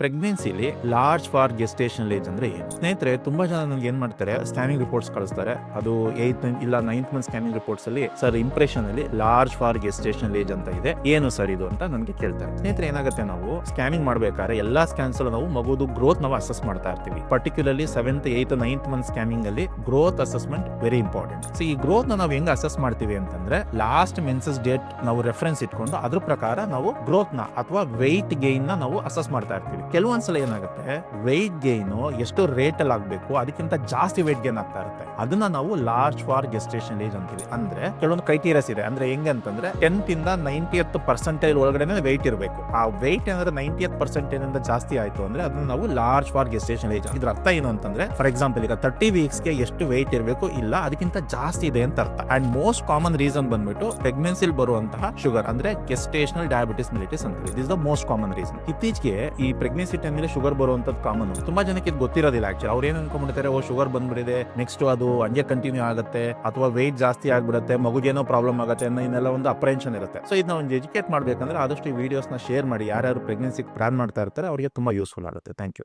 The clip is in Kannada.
ಪ್ರೆಗ್ನೆನ್ಸಿಲಿ ಲಾರ್ಜ್ ಫಾರ್ ಗೆಸ್ಟೇಷನ್ ಏಜ್ ಅಂದ್ರೆ ಏನು? ಸ್ನೇಹಿತರೆ, ತುಂಬಾ ಜನ ನನಗೆ ಏನ್ ಮಾಡ್ತಾರೆ, ಸ್ಕ್ಯಾನಿಂಗ್ ರಿಪೋರ್ಟ್ಸ್ ಕಳಿಸ್ತಾರೆ. ಅದು 8th ಇಲ್ಲ 9th ಮಂತ್ ಸ್ಕ್ಯಾನಿಂಗ್ ರಿಪೋರ್ಟ್ಸ್ ಅಲ್ಲಿ ಸರ್ ಇಂಪ್ರೆಷನ್ ಅಲ್ಲಿ ಲಾರ್ಜ್ ಫಾರ್ ಗೆಸ್ಟೇಷನ್ ಏಜ್ ಅಂತ ಇದೆ, ಏನು ಸರ್ ಇದು ಅಂತ ನನಗೆ ಕೇಳ್ತಾರೆ. ಸ್ನೇಹಿತರೆ, ಏನಾಗುತ್ತೆ, ನಾವು ಸ್ಕ್ಯಾನಿಂಗ್ ಮಾಡ್ಬೇಕಾದ್ರೆ ಎಲ್ಲಾ ಸ್ಕ್ಯಾನ್ಸ್ ಅಲ್ಲೂ ನಾವು ಮಗುದು ಗ್ರೋತ್ ನಾವು ಅಸೆಸ್ ಮಾಡ್ತಾ ಇರ್ತೀವಿ. Particularly 7th 8th 9th month scanning ಅಲ್ಲಿ growth assessment very important. So ಈ ಗ್ರೋತ್ ನಾವು ಹೆಂಗ್ ಅಸೆಸ್ ಮಾಡ್ತೀವಿ ಅಂತಂದ್ರೆ, ಲಾಸ್ಟ್ ಮೆನ್ಸಸ್ ಡೇಟ್ ನಾವು ರೆಫರೆನ್ಸ್ ಇಟ್ಕೊಂಡು ಅದ್ರ ಪ್ರಕಾರ ನಾವು ಗ್ರೋತ್ ನ ಅಥವಾ ವೆಯ್ಟ್ ಗೈನ್ ನ ನಾವು ಅಸೆಸ್ ಮಾಡ್ತಾ ಇರ್ತೀವಿ. ಕೆಲವೊಂದ್ಸಲ ಏನಾಗುತ್ತೆ, ವೆಯ್ಟ್ ಗೈನ್ ಎಷ್ಟು ರೇಟ್ ಅಲ್ಲಿ ಆಗ್ಬೇಕು ಅದಕ್ಕಿಂತ ಜಾಸ್ತಿ ವೆಯ್ಟ್ ಗೈನ್ ಆಗ್ತಾ ಇರುತ್ತೆ. ಅದನ್ನ ನಾವು ಲಾರ್ಜ್ ಫಾರ್ ಗೆಸ್ಟೇಷನ್ ಏಜ್ ಅಂತೀವಿ. ಅಂದ್ರೆ ಕೆಲವೊಂದು ಕ್ರೈಟೀರಿಯಾಸ್ ಇದೆ. ಅಂದ್ರೆ ಹೆಂಗಂತಂದ್ರೆ 10th ಇಂದ 90th ಪರ್ಸೆಂಟೇಜ್ ಒಳಗಡೆ ವೆಯ್ಟ್ ಇರಬೇಕು. ಆ ವೆಯ್ಟ್ ಏನಾದ್ರೆ 90th ಪರ್ಸೆಂಟೇಜ್ ಇಂದ ಜಾಸ್ತಿ ಆಯ್ತು ಅಂದ್ರೆ ಅದನ್ನ ನಾವು ಲಾರ್ಜ್ ಫಾರ್ ಗೆಸ್ಟೇಷನ್ ಏಜ್. ಇದ್ರ ಅರ್ಥ ಏನು ಅಂತಂದ್ರೆ, ಫಾರ್ ಎಕ್ಸಾಂಪಲ್ ಈಗ 30 ವೀಕ್ಸ್ ಗೆ ಎಷ್ಟು ವೆಯ್ಟ್ ಇರಬೇಕು, ಇಲ್ಲ ಅದಕ್ಕಿಂತ ಜಾಸ್ತಿ ಇದೆ ಅಂತ ಅರ್ಥ. ಅಂಡ್ ಮೋಸ್ಟ್ ಕಾಮನ್ ರೀಸನ್ ಬಂದ್ಬಿಟ್ಟು ಪ್ರೆಗ್ನೆನ್ಸಿಲ್ ಬರುವಂತಹ ಶುಗರ್ ಅಂದ್ರೆ ಗೆಸ್ಟೇಷನಲ್ ಡಯಾಬಿಟಿಸ್ ಮೆಲಿಟಸ್ ಅಂತೀವಿ. This the most common reason. ಇತ್ತೀಚೆಗೆ ಈ ಪ್ರೆಗ್ನೆನ್ಸಿ ಟೈಮ್ ಅಲ್ಲಿ ಶುಗರ್ ಬರುವಂತದ್ದು ಕಾಮನ್. ತುಂಬಾ ಜನಕ್ಕೆ ಇದು ಗೊತ್ತಿರೋದಿಲ್ಲ. ಆಕ್ಚುಲಿ ಅವ್ರು ಏನ್ ಅನ್ಕೊಂಡ್ಬಿಡ್ತಾರೆ, ಓ ಶುಗರ್ ಬಂದ್ಬಿಡಿದೆ, ನೆಕ್ಸ್ಟ್ ಅದು ಹಂಗೆ ಕಂಟಿನ್ಯೂ ಆಗುತ್ತೆ ಅಥವಾ ವೆಯ್ಟ್ ಜಾಸ್ತಿ ಆಗ್ಬಿಡುತ್ತೆ, ಮಗುಗೇನೋ ಪ್ರಾಬ್ಲಮ್ ಆಗುತ್ತೆ ಅನ್ನೋ ಇನ್ನೆಲ್ಲ ಒಂದು ಅಪ್ರೆನ್ಷನ್ ಇರುತ್ತೆ. ಸೊ ಇದನ್ನ ಒಂದು ಎಜುಕೇಟ್ ಮಾಡ್ಬೇಕಂದ್ರೆ ಆದಷ್ಟು ಈ ವಿಡಿಯೋಸ್ ನ ಶೇರ್ ಮಾಡಿ. ಯಾರ್ಯಾರು ಪ್ರೆಗ್ನೆನ್ಸಿ ಪ್ಲಾನ್ ಮಾಡ್ತಾ ಇರ್ತಾರೆ ಅವರಿಗೆ ತುಂಬಾ ಯೂಸ್ಫುಲ್ ಆಗುತ್ತೆ. Thank you.